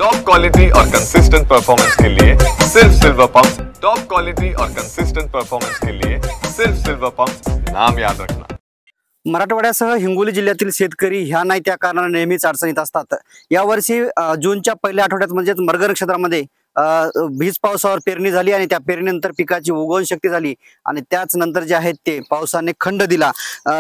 Top quality और consistent performance के लिए सिर्फ सिल्वर पंप। टॉप क्वालिटी और कंसिस्टेंट परफॉर्मेंस के लिए सिर्फ सिल्वर पंप, नाम याद रखना। मराठवाड्यासह हिंगोली जिल्ह्यातील शेतकरी ह्या नाही त्या कारणाने नेहमीच अडचणीत असतात। यावर्षी जूनच्या पहिल्या आठवड्यात म्हणजे मगर नक्षत्रामध्ये भीज पावसावर पेरणी झाली आणि त्या पेरणीनंतर पिकाची उगवण शक्ती झाली आणि त्याच नंतर जे आहेत ते पावसाने खंड दिला।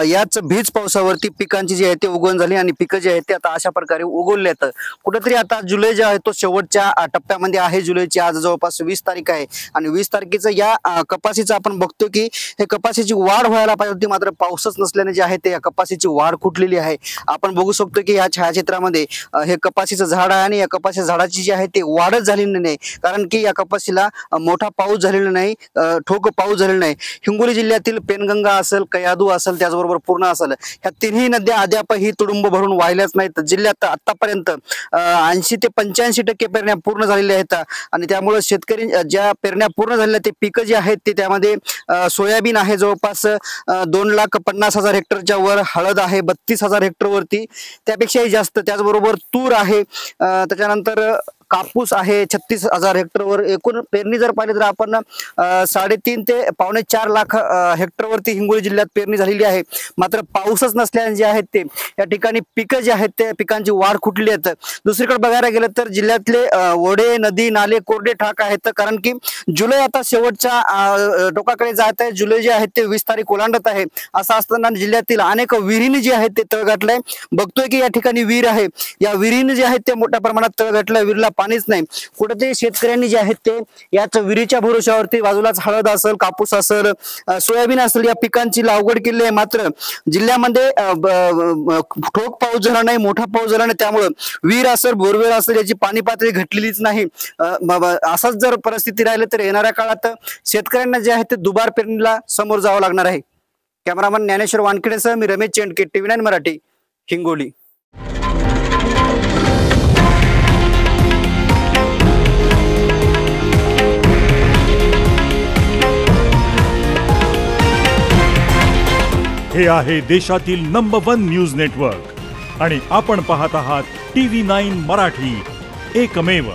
याच भीज पावसावरती पिकांची जी आहे ते उगवण झाली आणि पिकं जे आहेत ते आता अशा प्रकारे उगवले आहेत। कुठेतरी आता जुलै जे आहे तो शेवटच्या टप्प्यामध्ये आहे। जुलैची आज जवळपास 20 तारीख आहे आणि 20 तारखेचं या कपाशीचं आपण बघतो की हे कपाशीची वाढ व्हायला पाहिजे होती, मात्र पाऊसच नसल्याने जे आहे ते या कपाशीची वाढ कुठलेली आहे। आपण बघू शकतो की या छायाचित्रामध्ये हे कपाशीचं झाड आहे आणि या कपाशीच्या झाडाची जी आहे ते वाढच झालेली नाही, कारण की या कपाशीला मोठा पाऊस झालेला नाही, ठोक पाऊस झालेला नाही। हिंगोली जिल्ह्यातील पेनगंगा असेल, कयादू असेल, त्याचबरोबर पूर्णा असेल, ह्या तिन्ही नद्या अद्यापही तुडुंब भरून वाहिल्याच नाहीत। जिल्ह्यात आतापर्यंत 80 ते 85% पेरण्या पूर्ण झालेल्या आहेत आणि त्यामुळे शेतकरी ज्या पेरण्या पूर्ण झालेल्या ते पिकं जे आहेत ते त्यामध्ये सोयाबीन आहे जवळपास 2,50,000 हेक्टरच्या वर, हळद आहे 32,000 हेक्टर वरती, त्यापेक्षाही जास्त। त्याचबरोबर तूर आहे, त्याच्यानंतर कापूस आहे 36,000 हेक्टरवर। एकूण पेरणी जर पाहिली तर आपण 3.5 ते 4.25 लाख हेक्टरवरती हिंगोली जिल्ह्यात पेरणी झालेली आहे, मात्र पाऊसच नसल्याने जे आहेत ते या ठिकाणी पिकं जे आहेत ते पिकांची वाढ कुठली आहेत। दुसरीकडे बघायला गेलं तर जिल्ह्यातले ओढे, नदी, नाले कोरडे ठाक आहेत, कारण की जुलै आता शेवटच्या टोकाकडे जात आहे। जुलै जे आहे ते 20 तारीख ओलांडत आहे। असं असताना जिल्ह्यातील अनेक विहिरीने जे आहेत ते तळ गाठलंय। बघतोय की या ठिकाणी विहीर आहे, या विहिरीने जे आहेत ते मोठ्या प्रमाणात तळ गाठलंय, विहिरीला पाणीच नाही। कुठेतरी शेतकऱ्यांनी जे आहेत ते याच विहिरीच्या भरोशावरती बाजूलाच हळद असेल, कापूस असेल, सोयाबीन असेल या पिकांची लागवड केली आहे, मात्र जिल्ह्यामध्ये ठोक पाऊस झाला नाही, मोठा पाऊस झाला नाही, त्यामुळे विहीर असेल, बोरवेल असेल याची पाणी पातळी घटलेलीच नाही। असाच जर परिस्थिती राहिली तर येणाऱ्या काळात शेतकऱ्यांना जे आहे ते दुबार पेरणीला समोर जावं लागणार आहे। कॅमेरामन ज्ञानेश्वर वानखेडेसह मी रमेश चेंडके, TV9 मराठी, हिंगोली। हे आहे देशातील नंबर 1 न्यूज नेटवर्क आणि आपण पाहत आहात TV9 मराठी, एकमेव।